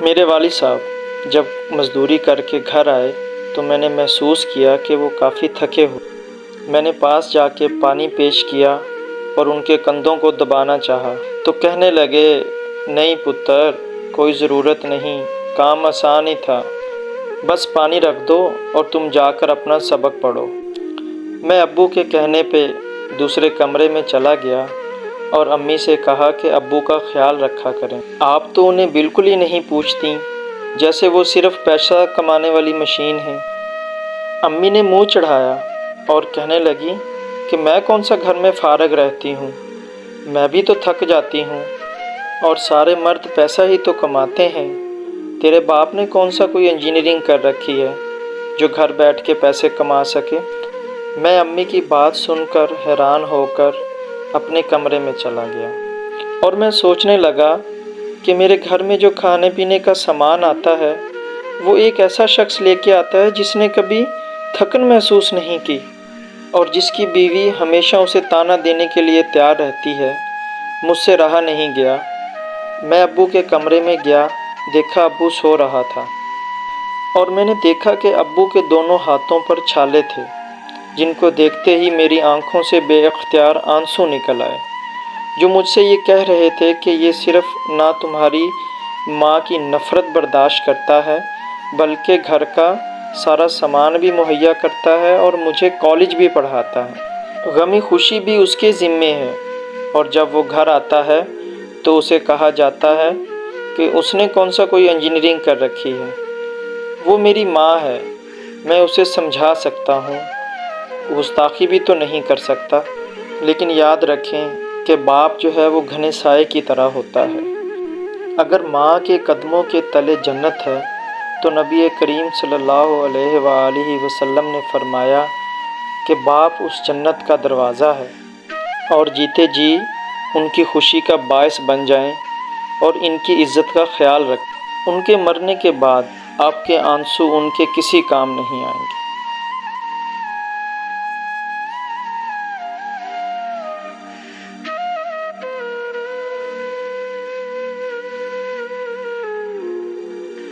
میرے والد صاحب جب مزدوری کر کے گھر آئے تو میں نے محسوس کیا کہ وہ کافی تھکے ہوئے۔ میں نے پاس جا کے پانی پیش کیا اور ان کے کندھوں کو دبانا چاہا تو کہنے لگے، نہیں پتر، کوئی ضرورت نہیں، کام آسان ہی تھا، بس پانی رکھ دو اور تم جا کر اپنا سبق پڑھو۔ میں ابو کے کہنے پہ دوسرے کمرے میں چلا گیا اور امی سے کہا کہ ابو کا خیال رکھا کریں، آپ تو انہیں بالکل ہی نہیں پوچھتیں، جیسے وہ صرف پیسہ کمانے والی مشین ہیں۔ امی نے منہ چڑھایا اور کہنے لگی کہ میں کون سا گھر میں فارغ رہتی ہوں، میں بھی تو تھک جاتی ہوں، اور سارے مرد پیسہ ہی تو کماتے ہیں، تیرے باپ نے کون سا کوئی انجینئرنگ کر رکھی ہے جو گھر بیٹھ کے پیسے کما سکے۔ میں امی کی بات سن کر حیران ہو کر اپنے کمرے میں چلا گیا اور میں سوچنے لگا کہ میرے گھر میں جو کھانے پینے کا سامان آتا ہے وہ ایک ایسا شخص لے کے آتا ہے جس نے کبھی تھکن محسوس نہیں کی اور جس کی بیوی ہمیشہ اسے طعنہ دینے کے لیے تیار رہتی ہے۔ مجھ سے رہا نہیں گیا، میں ابو کے کمرے میں گیا، دیکھا ابو سو رہا تھا اور میں نے دیکھا کہ ابو کے دونوں ہاتھوں پر چھالے تھے، جن کو دیکھتے ہی میری آنکھوں سے بے اختیار آنسو نکل آئے، جو مجھ سے یہ کہہ رہے تھے کہ یہ صرف نہ تمہاری ماں کی نفرت برداشت کرتا ہے بلکہ گھر کا سارا سامان بھی مہیا کرتا ہے اور مجھے کالج بھی پڑھاتا ہے، غمی خوشی بھی اس کے ذمے ہے، اور جب وہ گھر آتا ہے تو اسے کہا جاتا ہے کہ اس نے کون سا کوئی انجینئرنگ کر رکھی ہے۔ وہ میری ماں ہے، میں اسے سمجھا سکتا ہوں، گستاخی بھی تو نہیں کر سکتا، لیکن یاد رکھیں کہ باپ جو ہے وہ گھنے سائے کی طرح ہوتا ہے۔ اگر ماں کے قدموں کے تلے جنت ہے تو نبی کریم صلی اللہ علیہ وآلہ وسلم نے فرمایا کہ باپ اس جنت کا دروازہ ہے، اور جیتے جی ان کی خوشی کا باعث بن جائیں اور ان کی عزت کا خیال رکھیں، ان کے مرنے کے بعد آپ کے آنسو ان کے کسی کام نہیں آئیں گے۔